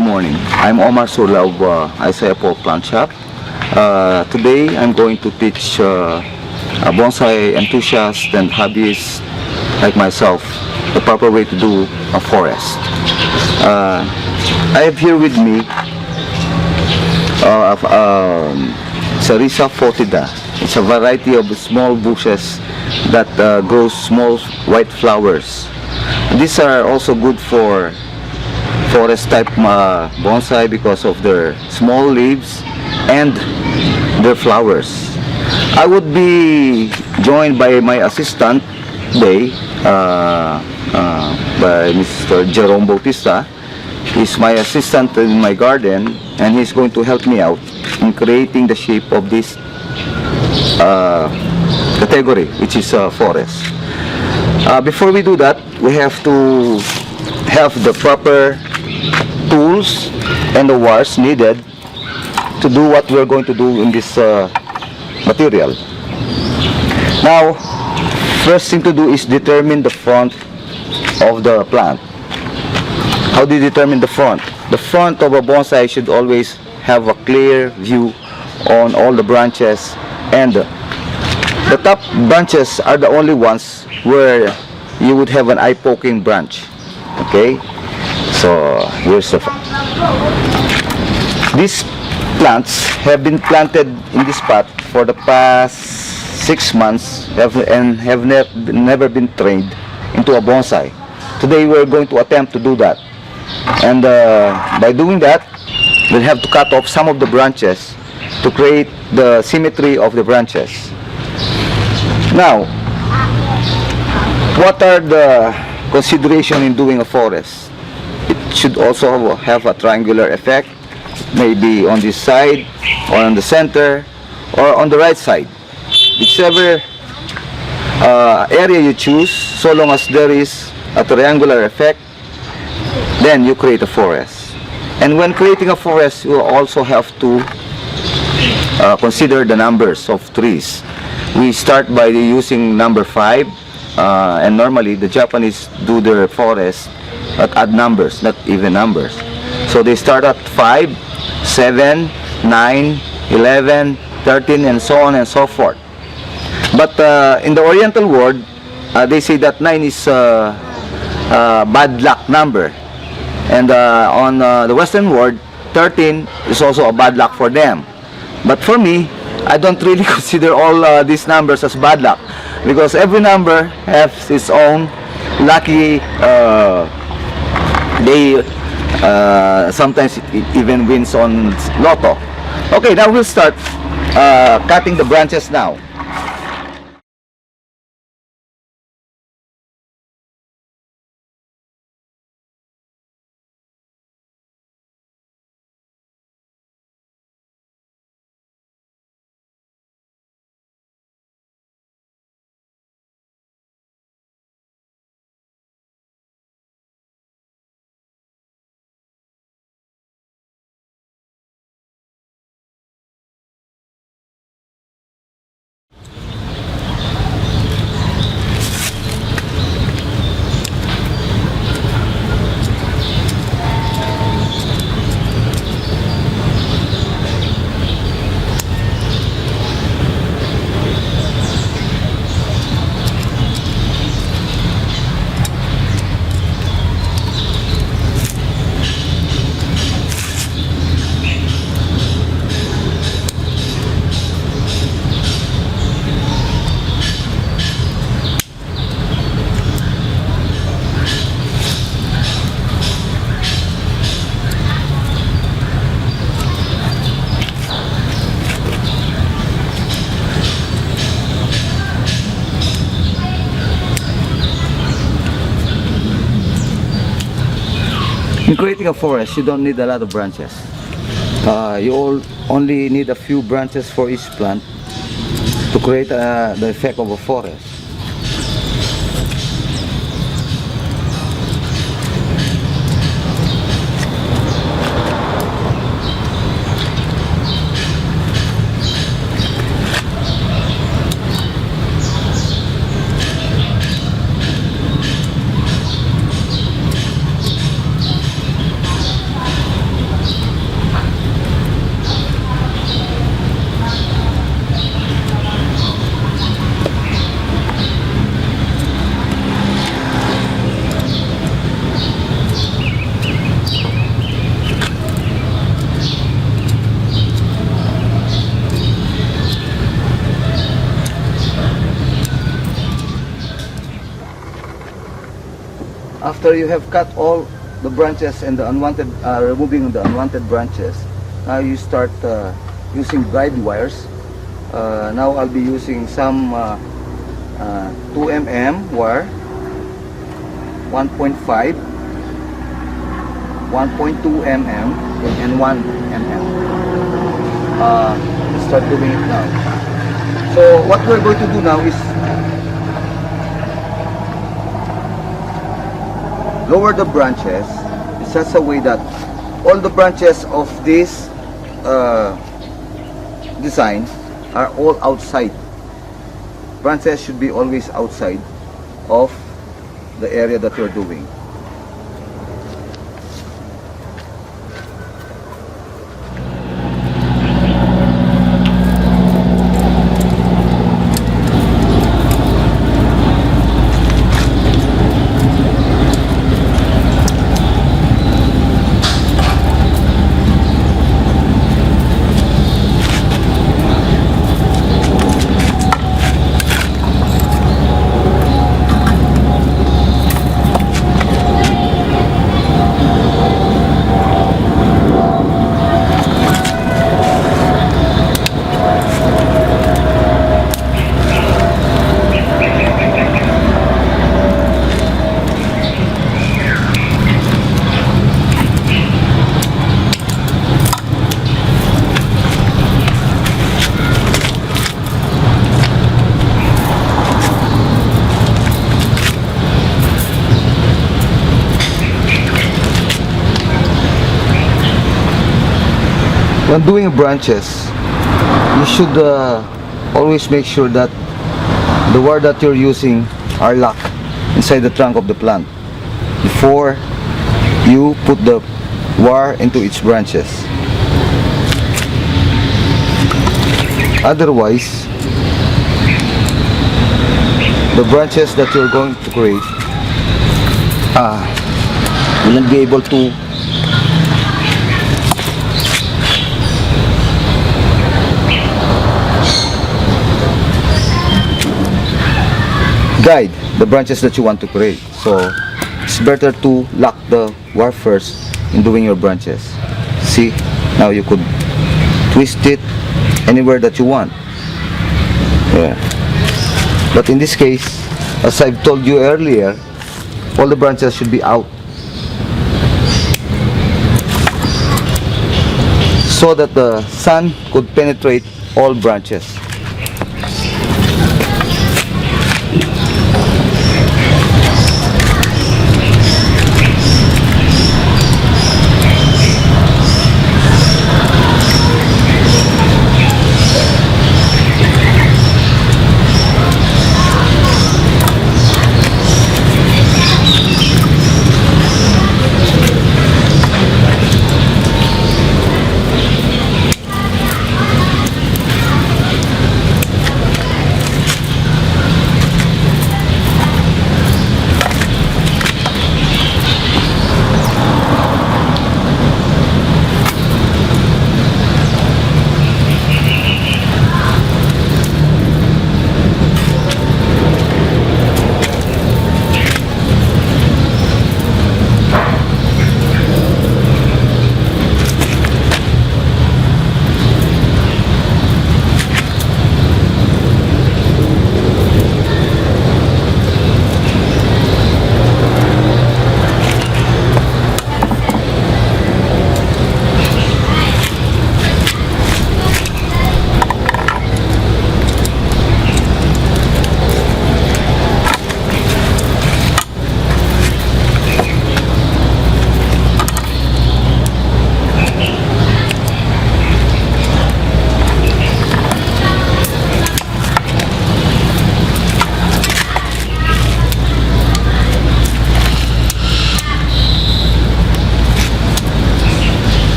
Good morning. I'm Omar Surla of Untitled Plant Today I'm going to teach a bonsai enthusiast and hobbyists like myself the proper way to do a forest. I have here with me Serissa foetida. It's a variety of small bushes that grows small white flowers. These are also good for forest type bonsai because of their small leaves and their flowers. I would be joined by my assistant today, by Mr. Jerome Bautista. He's my assistant in my garden, and he's going to help me out in creating the shape of this category, which is forest. Before we do that, we have to have the proper tools and the wires needed to do what we're going to do in this material. Now, first thing to do is determine the front of the plant. How do you determine the front? The front of a bonsai should always have a clear view on all the branches, and the top branches are the only ones where you would have an eye-poking branch. Okay, so here's the these plants have been planted in this pot for the past 6 months and have never been trained into a bonsai. Today we're going to attempt to do that, and by doing that we'll have to cut off some of the branches to create the symmetry of the branches. Now, what are the considerations in doing a forest? It should also have a triangular effect, maybe on this side or on the center or on the right side, whichever area you choose. So long as there is a triangular effect, then you create a forest. And when creating a forest, you also have to consider the numbers of trees. We start by using number 5, and normally the Japanese do their forest at odd numbers, not even numbers. So they start at 5, 7, 9, 11, 13, and so on and so forth. But in the Oriental world, they say that 9 is a bad luck number, and on the Western world, 13 is also a bad luck for them. But for me, I don't really consider all these numbers as bad luck, because every number has its own lucky day. Sometimes it even wins on lotto. Okay, now we'll start cutting the branches now. In creating a forest, you don't need a lot of branches. You only need a few branches for each plant to create the effect of a forest. After you have cut all the branches and the unwanted, removing the unwanted branches, now you start using guide wires. Now I'll be using some 2 mm wire, 1.5, 1.2 mm, and 1 mm. Start doing it now. So what we're going to do now is lower the branches in such a way that all the branches of this design are all outside. Branches should be always outside of the area that you're doing. When doing branches, you should always make sure that the wire that you're using are locked inside the trunk of the plant before you put the wire into its branches. Otherwise, the branches that you're going to create will not be able to guide the branches that you want to create. So it's better to lock the wire first in doing your branches. See, now you could twist it anywhere that you want. Yeah. But in this case, as I've told you earlier, all the branches should be out so that the sun could penetrate all branches.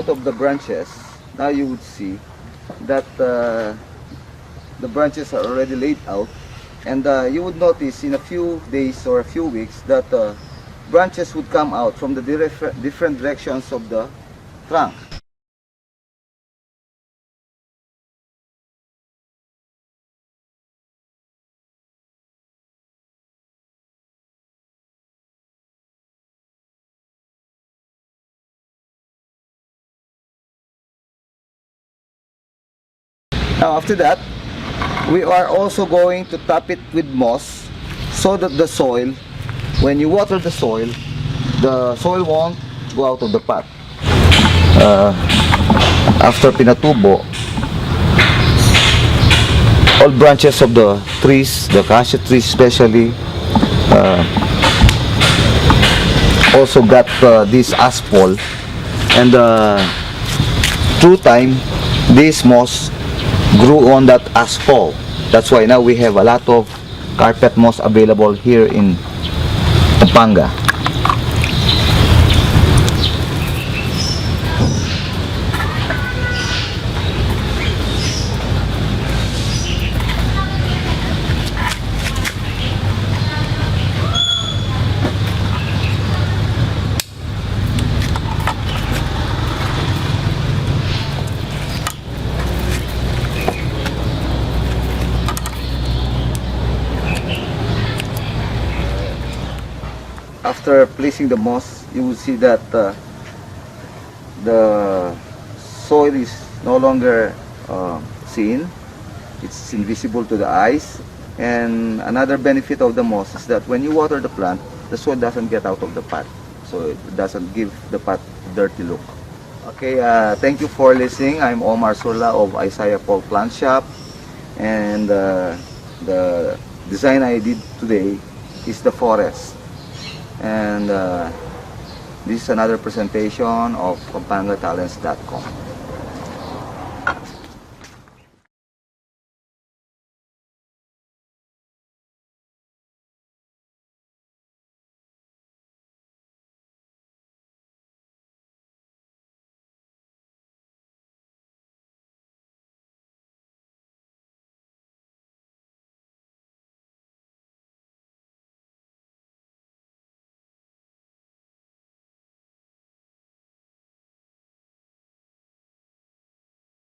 out of the branches, now you would see that the branches are already laid out, and you would notice in a few days or a few weeks that branches would come out from the different directions of the trunk. Now after that, we are also going to top it with moss so that the soil, when you water the soil won't go out of the pot. After pinatubo, all branches of the trees, the cashew trees especially, also got this asphalt, and through time this moss grew on that asphalt. That's why now we have a lot of carpet moss available here in Pampanga. After placing the moss, you will see that the soil is no longer seen. It's invisible to the eyes. And another benefit of the moss is that when you water the plant, the soil doesn't get out of the pot, so it doesn't give the pot a dirty look. Okay, thank you for listening. I'm Omar Surla of Isaiah Paul Plant Shop, and the design I did today is the forest. And this is another presentation of PampangaTalents.com.